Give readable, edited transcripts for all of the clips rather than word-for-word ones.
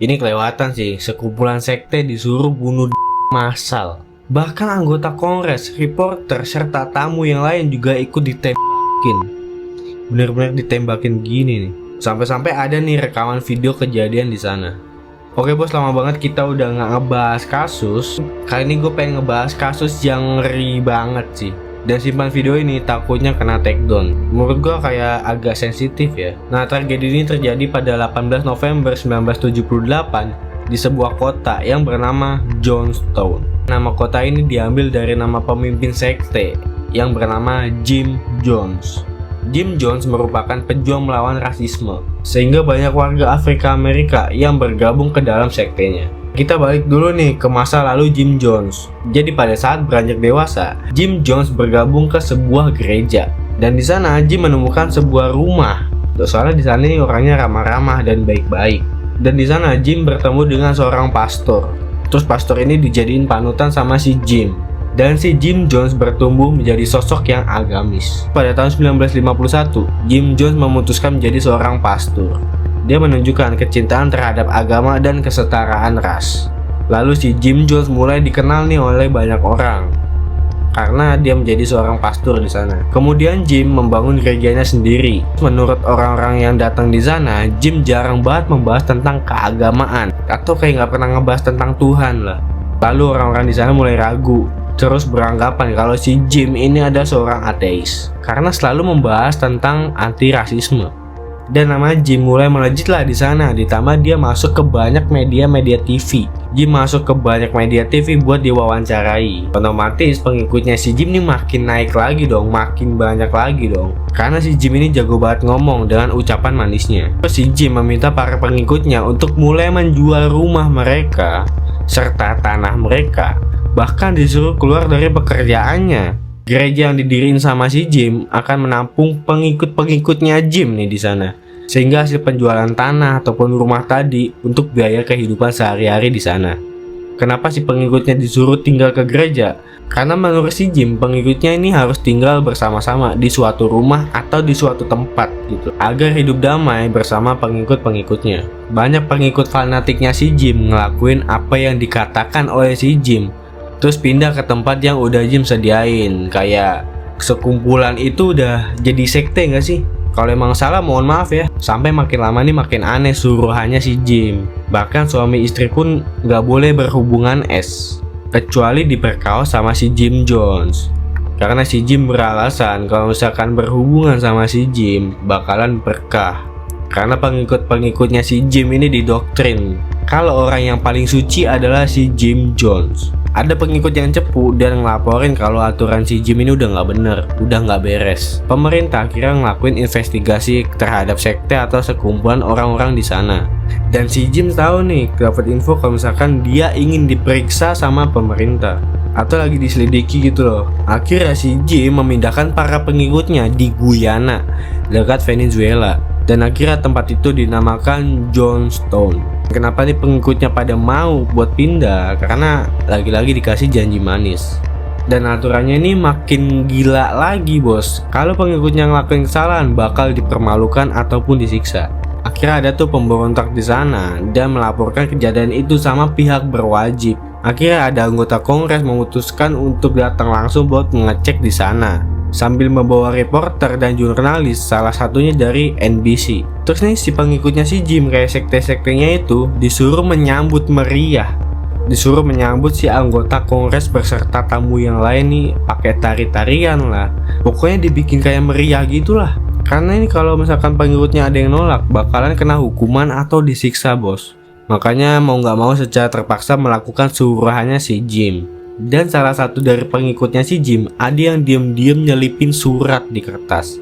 Ini kelewatan sih, sekumpulan sekte disuruh bunuh massal. Bahkan anggota kongres, reporter, serta tamu yang lain juga ikut ditembakin. Bener-bener ditembakin gini nih. Sampai-sampai ada nih rekaman video kejadian di sana. Oke bos, lama banget kita udah nggak ngebahas kasus. Kali ini gue pengen ngebahas kasus yang ngeri banget sih. Dan simpan video ini takutnya kena takedown. Menurut gue kayak agak sensitif ya. Nah, tragedi ini terjadi pada 18 November 1978 di sebuah kota yang bernama Johnstown. Nama kota ini diambil dari nama pemimpin sekte yang bernama Jim Jones. Jim Jones merupakan pejuang melawan rasisme, sehingga banyak warga Afrika Amerika yang bergabung ke dalam sektenya. Kita balik dulu nih ke masa lalu Jim Jones. Jadi pada saat beranjak dewasa, Jim Jones bergabung ke sebuah gereja, dan di sana Jim menemukan sebuah rumah. Soalnya di sana orangnya ramah-ramah dan baik-baik. Dan di sana Jim bertemu dengan seorang pastor. Terus pastor ini dijadiin panutan sama si Jim. Dan si Jim Jones bertumbuh menjadi sosok yang agamis. Pada tahun 1951, Jim Jones memutuskan menjadi seorang pastor. Dia menunjukkan kecintaan terhadap agama dan kesetaraan ras. Lalu si Jim Jones mulai dikenal nih oleh banyak orang karena dia menjadi seorang pastor di sana. Kemudian Jim membangun gerejanya sendiri. Menurut orang-orang yang datang di sana, Jim jarang banget membahas tentang keagamaan atau kayak nggak pernah ngebahas tentang Tuhan lah. Lalu orang-orang di sana mulai ragu, terus beranggapan kalau si Jim ini ada seorang ateis karena selalu membahas tentang anti rasisme. Dan nama Jim mulai melejit lah di sana. Ditambah dia masuk ke banyak media TV. Jim masuk ke banyak media TV buat diwawancarai. Otomatis pengikutnya si Jim ini makin naik lagi dong, makin banyak lagi dong. Karena si Jim ini jago banget ngomong dengan ucapan manisnya. Terus si Jim meminta para pengikutnya untuk mulai menjual rumah mereka serta tanah mereka. Bahkan disuruh keluar dari pekerjaannya. Gereja yang didiriin sama si Jim akan menampung pengikut-pengikutnya Jim nih di sana. Sehingga hasil penjualan tanah ataupun rumah tadi untuk biaya kehidupan sehari-hari di sana. Kenapa si pengikutnya disuruh tinggal ke gereja? Karena menurut si Jim, pengikutnya ini harus tinggal bersama-sama di suatu rumah atau di suatu tempat gitu, agar hidup damai bersama pengikut-pengikutnya. Banyak pengikut fanatiknya si Jim ngelakuin apa yang dikatakan oleh si Jim. Terus pindah ke tempat yang udah Jim sediain. Kayak sekumpulan itu udah jadi sekte gak sih? Kalau emang salah mohon maaf ya. Sampai makin lama nih makin aneh suruhannya si Jim. Bahkan suami istri pun gak boleh berhubungan kecuali diperkaos sama si Jim Jones. Karena si Jim beralasan kalau misalkan berhubungan sama si Jim bakalan berkah. Karena pengikut-pengikutnya si Jim ini didoktrin kalau orang yang paling suci adalah si Jim Jones. Ada pengikut yang cepu dan ngelaporin kalau aturan si Jim ini udah nggak bener, udah nggak beres. Pemerintah akhirnya ngelakuin investigasi terhadap sekte atau sekumpulan orang-orang di sana. Dan si Jim tahu nih, dapat info kalau misalkan dia ingin diperiksa sama pemerintah atau lagi diselidiki gitu loh. Akhirnya si Jim memindahkan para pengikutnya di Guyana, dekat Venezuela. Dan akhirnya tempat itu dinamakan Johnstown. Kenapa nih pengikutnya pada mau buat pindah? Karena lagi-lagi dikasih janji manis. Dan aturannya ini makin gila lagi bos. Kalau pengikutnya ngelakuin kesalahan bakal dipermalukan ataupun disiksa. Akhirnya ada tuh pemberontak di sana dan melaporkan kejadian itu sama pihak berwajib. Akhirnya ada anggota kongres memutuskan untuk datang langsung buat mengecek di sana sambil membawa reporter dan jurnalis, salah satunya dari NBC. Terus nih si pengikutnya si Jim kayak sekte-sektenya itu disuruh menyambut meriah. Disuruh menyambut si anggota kongres beserta tamu yang lain nih pakai tari-tarian lah. Pokoknya dibikin kayak meriah gitulah. Karena ini kalau misalkan pengikutnya ada yang nolak bakalan kena hukuman atau disiksa bos. Makanya mau nggak mau secara terpaksa melakukan suruhannya si Jim. Dan salah satu dari pengikutnya si Jim ada yang diam-diam nyelipin surat di kertas.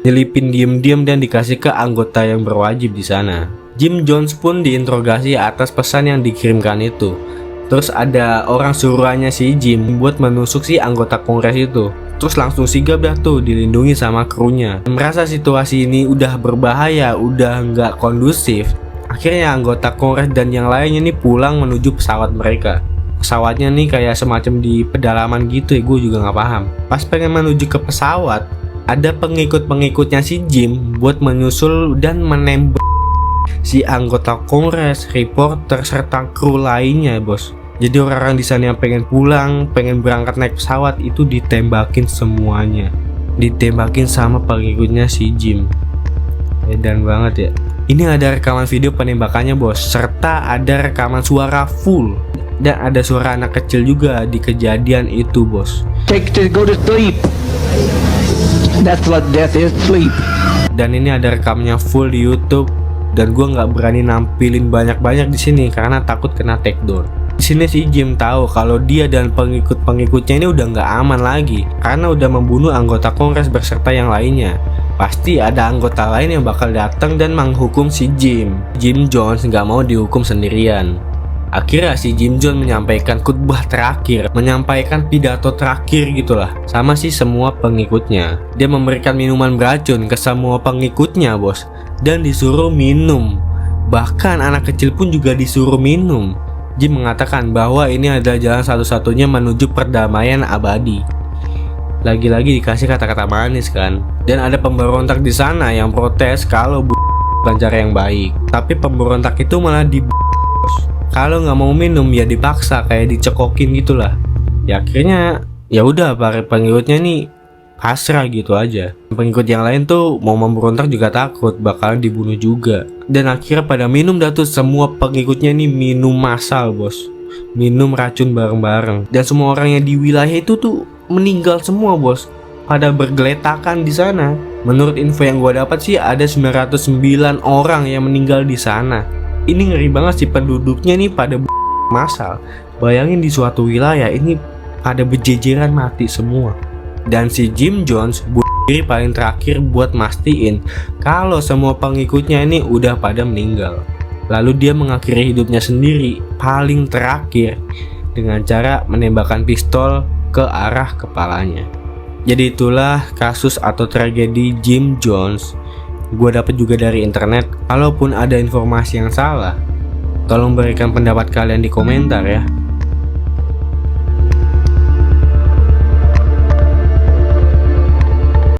Nyelipin diam-diam dan dikasih ke anggota yang berwajib di sana. Jim Jones pun diinterogasi atas pesan yang dikirimkan itu. Terus ada orang suruhannya si Jim buat menusuk si anggota kongres itu. Terus langsung sigap dah tuh dilindungi sama krunya. Merasa situasi ini udah berbahaya, udah nggak kondusif. Akhirnya anggota kongres dan yang lainnya nih pulang menuju pesawat mereka. Pesawatnya nih kayak semacam di pedalaman gitu ya, gue juga nggak paham. Pas pengen menuju ke pesawat, ada pengikut-pengikutnya si Jim buat menyusul dan menembak si anggota kongres, reporter, serta kru lainnya bos. Jadi orang-orang di sana yang pengen pulang, pengen berangkat naik pesawat itu ditembakin semuanya. Ditembakin sama pengikutnya si Jim. Edan banget ya. Ini ada rekaman video penembakannya bos, serta ada rekaman suara full. Dan ada suara anak kecil juga di kejadian itu bos. Go to sleep. That's what death is, sleep. Dan ini ada rekamnya full di YouTube. Dan gue nggak berani nampilin banyak-banyak di sini karena takut kena takedown. Di sini si Jim tahu kalau dia dan pengikut-pengikutnya ini udah nggak aman lagi karena udah membunuh anggota kongres beserta yang lainnya. Pasti ada anggota lain yang bakal datang dan menghukum si Jim. Jim Jones nggak mau dihukum sendirian. Akhirnya si Jim Jones menyampaikan khutbah terakhir, menyampaikan pidato terakhir gitulah, sama si semua pengikutnya. Dia memberikan minuman beracun ke semua pengikutnya bos, dan disuruh minum. Bahkan anak kecil pun juga disuruh minum. Jim mengatakan bahwa ini adalah jalan satu-satunya menuju perdamaian abadi. Lagi-lagi dikasih kata-kata manis kan. Dan ada pemberontak di sana yang protes kalau bukan cara yang baik. Tapi pemberontak itu malah kalau nggak mau minum ya dipaksa, kayak dicekokin gitulah. Ya akhirnya ya udah para pengikutnya nih pasrah gitu aja. Pengikut yang lain tuh mau memberontak juga takut bakalan dibunuh juga. Dan akhirnya pada minum dah tuh, semua pengikutnya nih minum massal bos. Minum racun bareng-bareng. Dan semua orang yang di wilayah itu tuh meninggal semua bos. Pada bergeletakan di sana. Menurut info yang gua dapat sih ada 909 orang yang meninggal di sana. Ini ngeri banget sih, penduduknya nih pada massal. Bayangin di suatu wilayah ini pada berjejeran mati semua. Dan si Jim Jones diri paling terakhir buat mastiin kalau semua pengikutnya ini udah pada meninggal. Lalu dia mengakhiri hidupnya sendiri paling terakhir dengan cara menembakkan pistol ke arah kepalanya. Jadi itulah kasus atau tragedi Jim Jones. Gue dapat juga dari internet. Kalaupun ada informasi yang salah, tolong berikan pendapat kalian di komentar ya.